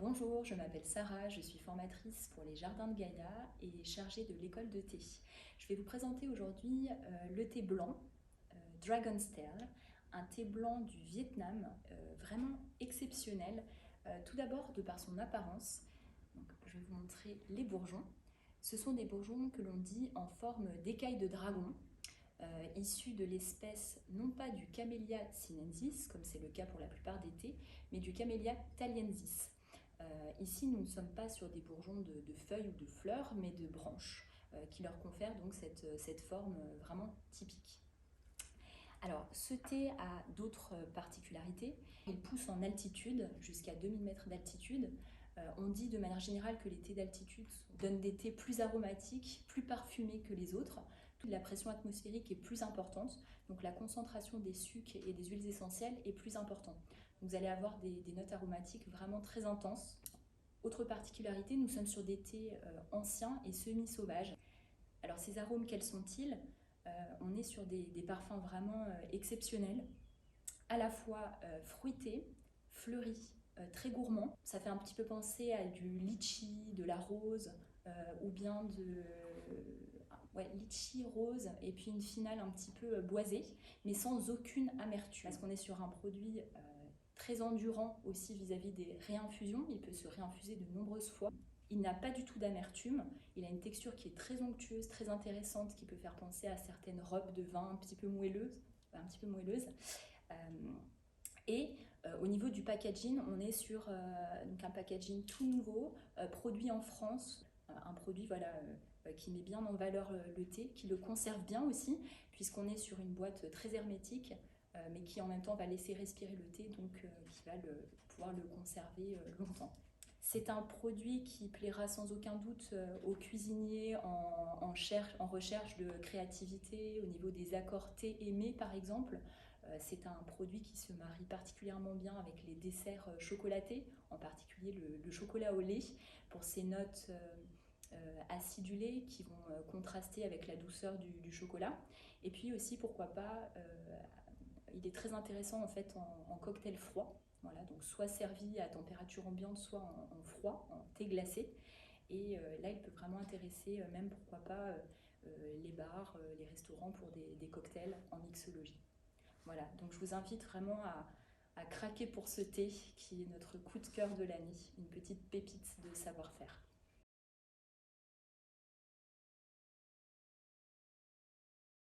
Bonjour, je m'appelle Sarah, je suis formatrice pour les Jardins de Gaïa et chargée de l'école de thé. Je vais vous présenter aujourd'hui le thé blanc, Dragon's Tail, un thé blanc du Vietnam, vraiment exceptionnel, tout d'abord de par son apparence. Donc, je vais vous montrer les bourgeons. Ce sont des bourgeons que l'on dit en forme d'écailles de dragon, issus de l'espèce non pas du Camellia sinensis, comme c'est le cas pour la plupart des thés, mais du Camellia thaliensis. Ici, nous ne sommes pas sur des bourgeons de feuilles ou de fleurs, mais de branches, qui leur confèrent donc cette forme vraiment typique. Alors, ce thé a d'autres particularités. Il pousse en altitude, jusqu'à 2000 mètres d'altitude. On dit de manière générale que les thés d'altitude donnent des thés plus aromatiques, plus parfumés que les autres. La pression atmosphérique est plus importante, donc la concentration des sucs et des huiles essentielles est plus importante. Donc vous allez avoir des notes aromatiques vraiment très intenses. Autre particularité, nous sommes sur des thés anciens et semi-sauvages. Alors ces arômes, quels sont-ils? On est sur des parfums vraiment exceptionnels, à la fois fruités, fleuris, très gourmands. Ça fait un petit peu penser à du litchi, de la rose, ou bien litchi, rose, et puis une finale un petit peu boisée, mais sans aucune amertume. Parce qu'on est sur un produit très endurant aussi vis-à-vis des réinfusions. Il peut se réinfuser de nombreuses fois. Il n'a pas du tout d'amertume, il a une texture qui est très onctueuse, très intéressante, qui peut faire penser à certaines robes de vin un petit peu moelleuses. Au niveau du packaging, on est sur donc un packaging tout nouveau, produit en France, un produit qui met bien en valeur le thé, qui le conserve bien aussi, puisqu'on est sur une boîte très hermétique, mais qui en même temps va laisser respirer le thé, donc qui va pouvoir le conserver longtemps. C'est un produit qui plaira sans aucun doute aux cuisiniers en recherche de créativité au niveau des accords thé aimés par exemple. C'est un produit qui se marie particulièrement bien avec les desserts chocolatés, en particulier le chocolat au lait, pour ses notes acidulées qui vont contraster avec la douceur du chocolat. Et puis aussi, pourquoi pas, il est très intéressant en fait en cocktail froid. Voilà, donc soit servi à température ambiante, soit en froid, en thé glacé. Et là, il peut vraiment intéresser même, pourquoi pas, les bars, les restaurants pour des cocktails en mixologie. Voilà, donc je vous invite vraiment à craquer pour ce thé qui est notre coup de cœur de l'année, une petite pépite de savoir-faire.